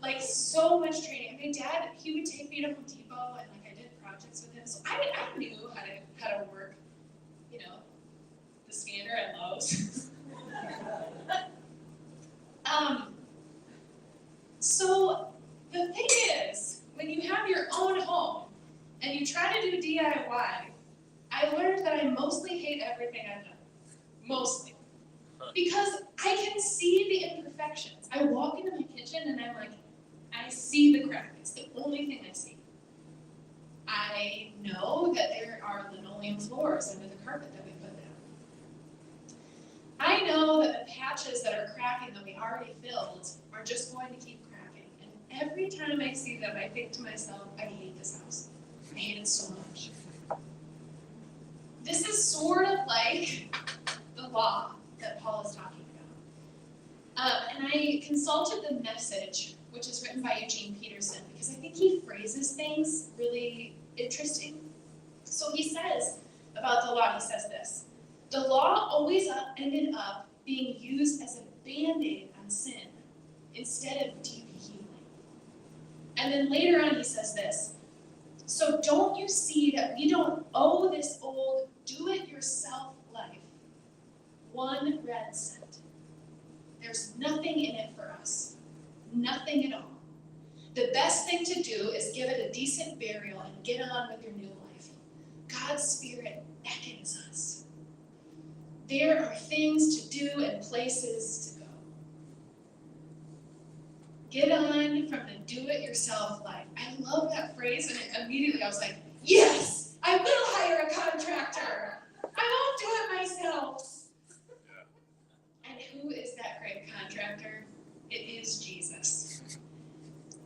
like so much training. My dad, he would take me to Home Depot and like I did projects with him, so I knew how to work, you know, the scanner at Lowe's. So the thing is, when you have your own home and you try to do DIY, I learned that I mostly hate everything I've done. Mostly. Because I can see the imperfections. I walk into my kitchen and I'm like, I see the crack. It's the only thing I see. I know that there are linoleum floors under the carpet that we put down. I know that the patches that are cracking that we already filled are just going to keep cracking. And every time I see them, I think to myself, I hate this house. I hate it so much. This is sort of like the law that Paul is talking about. And I consulted the Message, which is written by Eugene Peterson, because I think he phrases things really interesting. So he says about the law, he says this: the law always ended up being used as a band-aid on sin instead of deep healing. And then later on he says this: so don't you see that we don't owe this old do-it-yourself life one red cent? There's nothing in it for us. Nothing at all. The best thing to do is give it a decent burial and get on with your new life. God's Spirit beckons us. There are things to do and places to go. Get on from the do-it-yourself life. I love that phrase, and immediately I was like, yes, I will hire a contractor. I won't do it myself. And who is that great contractor? It is Jesus.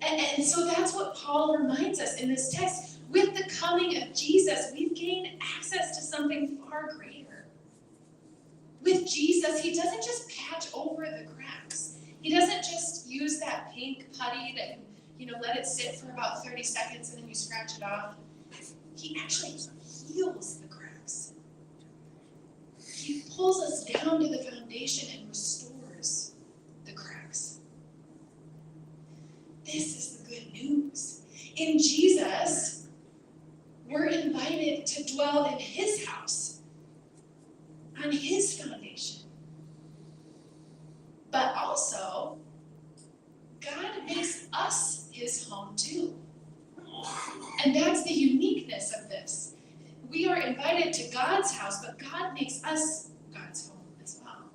And so that's what Paul reminds us in this text. With the coming of Jesus, we've gained access to something far greater. With Jesus, he doesn't just patch over the cracks. He doesn't just use that pink putty that you let it sit for about 30 seconds and then you scratch it off. He actually heals the cracks. He pulls us down to the foundation and restores the cracks. This is the good news. In Jesus, we're invited to dwell in his house, on his foundation. But also, God makes us his home too. And that's the uniqueness of this. We are invited to God's house, but God makes us God's home as well.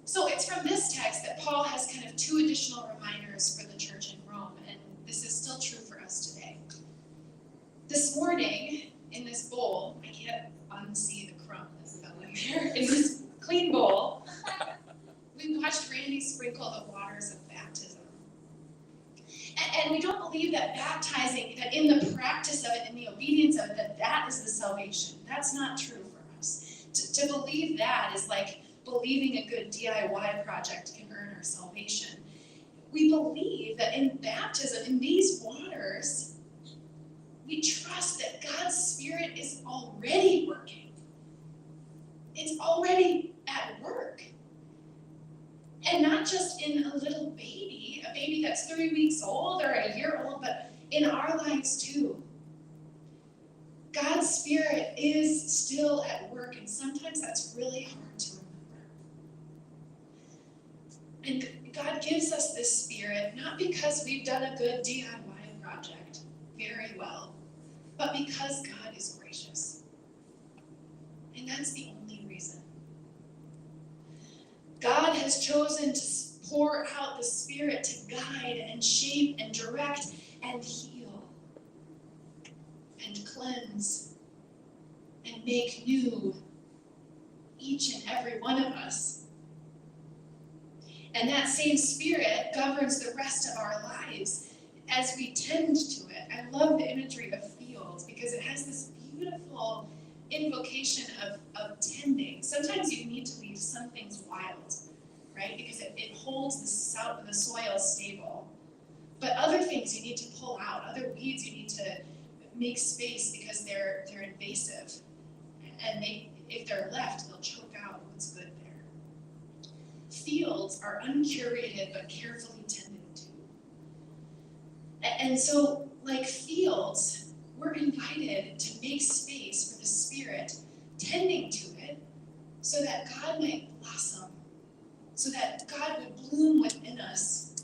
So it's from this text that Paul has kind of two additional reminders for the church in Rome, and this is still true for us today. This morning, in this bowl, I can't unsee the crumb that fell in there, in this clean bowl, we watched Randy sprinkle the waters of baptism. And we don't believe that baptizing, that in the practice of it, in the obedience of it, that is the salvation. That's not true for us. To believe that is like believing a good DIY project can earn our salvation. We believe that in baptism, in these waters, we trust that God's Spirit is already working. It's already at work. And not just in a little baby, a baby that's 3 weeks old or a year old, but in our lives too. God's Spirit is still at work, and sometimes that's really hard to remember. And God gives us this Spirit not because we've done a good DIY project very well, but because God is gracious. And that's the only reason. God has chosen to pour out the Spirit to guide and shape and direct and heal and cleanse and make new each and every one of us. And that same Spirit governs the rest of our lives as we tend to it. I love the imagery of fields because it has this beautiful invocation of tending. Sometimes you need to leave some things wild, right? Because it holds the soil stable. But other things you need to pull out. Other weeds you need to make space because they're invasive. And if they're left, they'll choke out what's good there. Fields are uncurated but carefully tended to. And so, like fields, we're invited to make space for the Spirit, tending to it, so that God might blossom, so that God would bloom within us.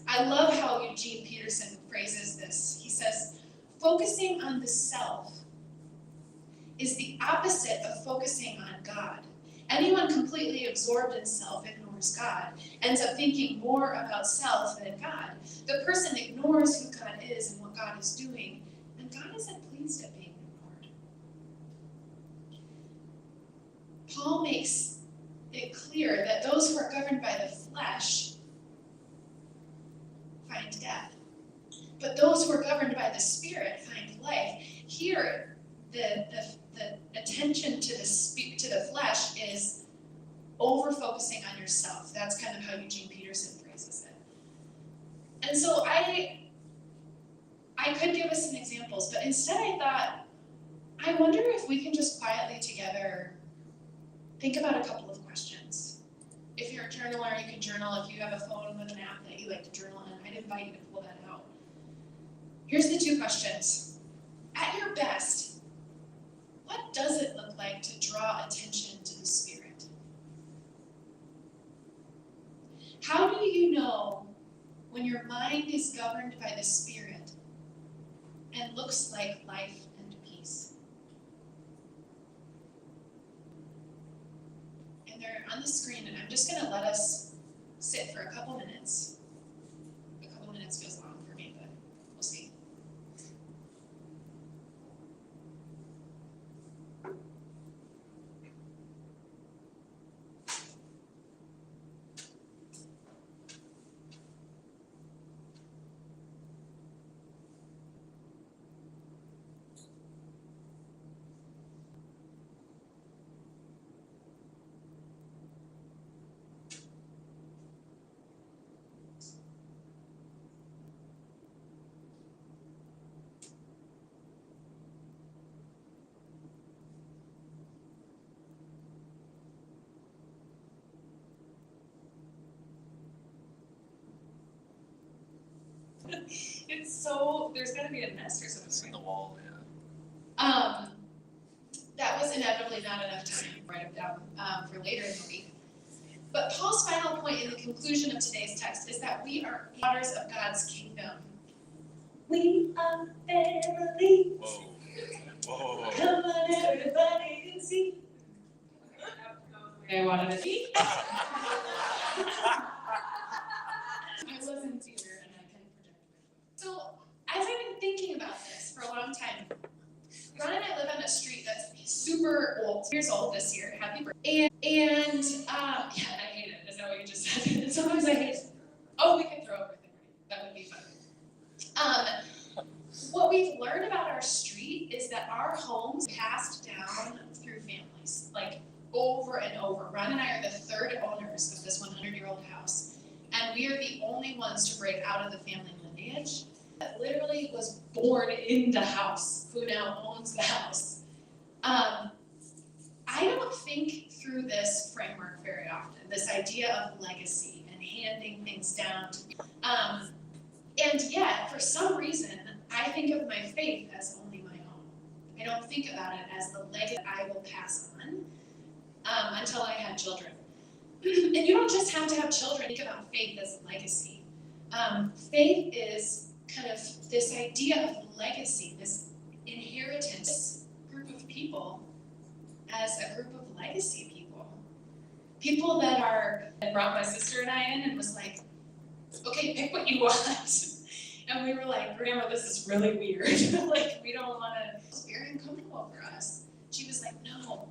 I love how Eugene Peterson phrases this. He says, focusing on the self is the opposite of focusing on God. Anyone completely absorbed in self ignores God, ends up thinking more about self than God. The person ignores who God is and what God is doing, and God isn't pleased at being ignored. Paul makes it clear that those who are governed by the flesh find death, but those who are governed by the Spirit find life. Here, the attention to the flesh is over-focusing on yourself. That's kind of how Eugene Peterson phrases it. And so I could give us some examples, but instead I thought, I wonder if we can just quietly together think about a couple of questions. If you're a journaler, you can journal. If you have a phone with an app that you like to journal in, I'd invite you to pull that out. Here's the two questions. At your best, what does it look like to draw attention to the Spirit? How do you know when your mind is governed by the Spirit and looks like life and peace? And they're on the screen, and I'm just going to let us sit for a couple minutes. A couple minutes feels long for me, but we'll see. It's so, there's gotta be a nest or something. It's in the wall, yeah. That was inevitably not enough time to write it down for later in the week. But Paul's final point in the conclusion of today's text is that we are daughters of God's kingdom. We are family. Whoa. Whoa. Come on, everybody, and see. I wanted to see. I wasn't either, and I can project. So, as I've been thinking about this for a long time, Ron and I live on a street that's super old, years old this year. Happy birthday! And yeah, I hate it. Is that what you just said? Sometimes I hate it. Oh, we can throw everything. That would be fun. What we've learned about our street is that our homes passed down through families, like over and over. Ron and I are the third owners of this 100-year-old house, and we are the only ones to break out of the family lineage that literally was born in the house, who now owns the house. I don't think through this framework very often, this idea of legacy and handing things down. And yet, for some reason, I think of my faith as only my own. I don't think about it as the legacy I will pass on until I had children. And you don't just have to have children. Think about faith as legacy. Faith is kind of this idea of legacy, this inheritance, this group of people as a group of legacy people. People that brought my sister and I in and was like, okay, pick what you want. And we were like, Grandma, this is really weird. Like, we don't want to. It was very uncomfortable for us. She was like, no,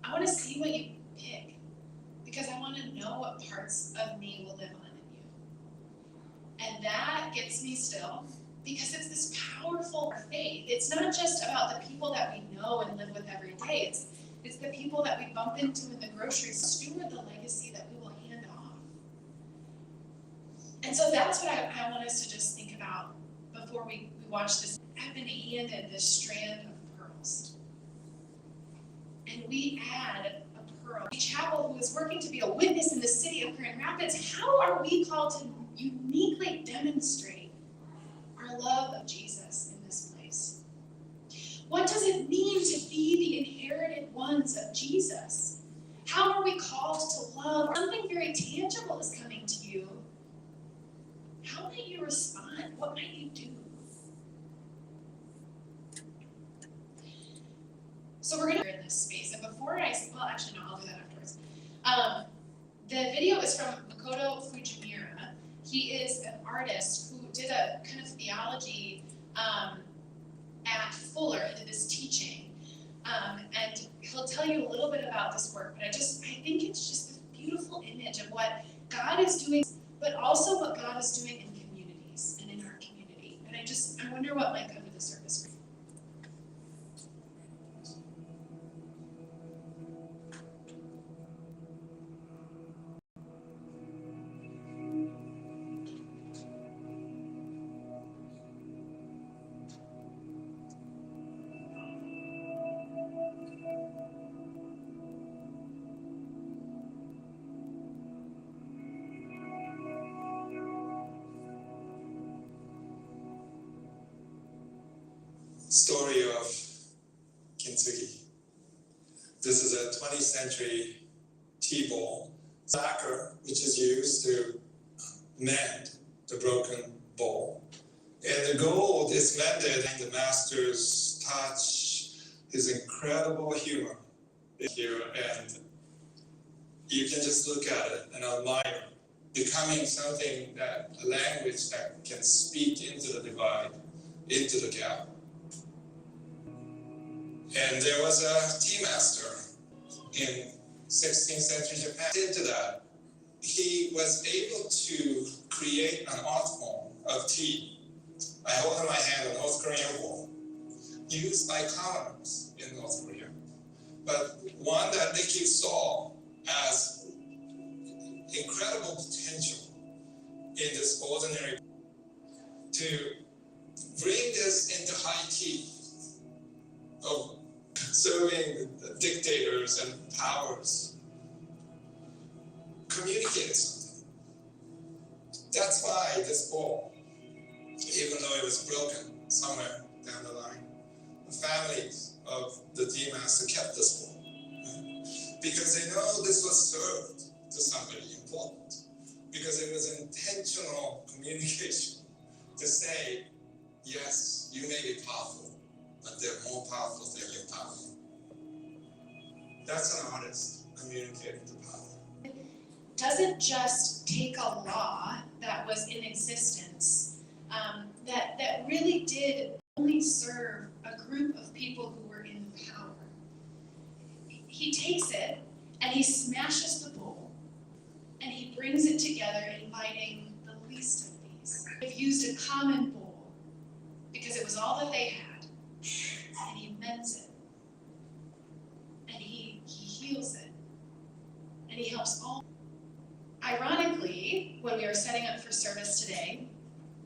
I want to see what you pick because I want to know what parts of me will live on in you. And that gets me still because it's this powerful faith. It's not just about the people that we know and live with every day. It's the people that we bump into in the grocery store. Steward the legacy that we will hand off. And so that's what I want us to just think about before we watch this. I've been handed this strand of pearls. And we add a girl, Chapel, who is working to be a witness in the city of Grand Rapids, how are we called to uniquely demonstrate our love of Jesus in this place? What does it mean to be the inherited ones of Jesus? How are we called to love? Something very tangible is coming to you. How might you respond? What might you do? So we're gonna in this space, and before actually no, I'll do that afterwards. The video is from Makoto Fujimura. He is an artist who did a kind of theology at Fuller. He did this teaching, and he'll tell you a little bit about this work. But I think it's just this beautiful image of what God is doing, but also what God is doing in communities and in our community. And I wonder what might come to the surface. Story of kintsugi. This is a 20th century tea bowl, lacquer, which is used to mend the broken bowl. And the gold is mended, and the master's touch, his incredible humor here, and you can just look at it and admire, becoming something that a language that can speak into the divide, into the gap. And there was a tea master in 16th century Japan. Into that, he was able to create an art form of tea. I hold in my hand a North Korean bowl, used by commoners in North Korea, but one that Nikki saw as incredible potential in this ordinary, to bring this into high tea of serving dictators and powers, communicated something. That's why this bowl, even though it was broken somewhere down the line, the families of the tea master kept this bowl, because they know this was served to somebody important, because it was intentional communication to say, yes, you may be powerful, but they're more powerful than your power. That's an artist communicating to power. Doesn't just take a law that was in existence, that really did only serve a group of people who were in power. He takes it and he smashes the bowl and he brings it together, inviting the least of these. They've used a common bowl because it was all that they had, and he mends it, and he heals it, and he helps all. Ironically, when we were setting up for service today,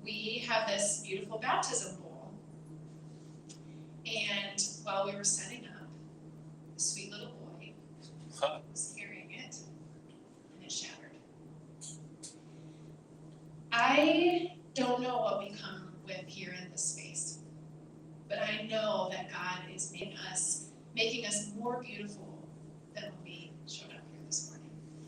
we have this beautiful baptism bowl. And while we were setting up, a sweet little boy was carrying it, and it shattered. I don't know what we come with here in this space, but I know that God is making us more beautiful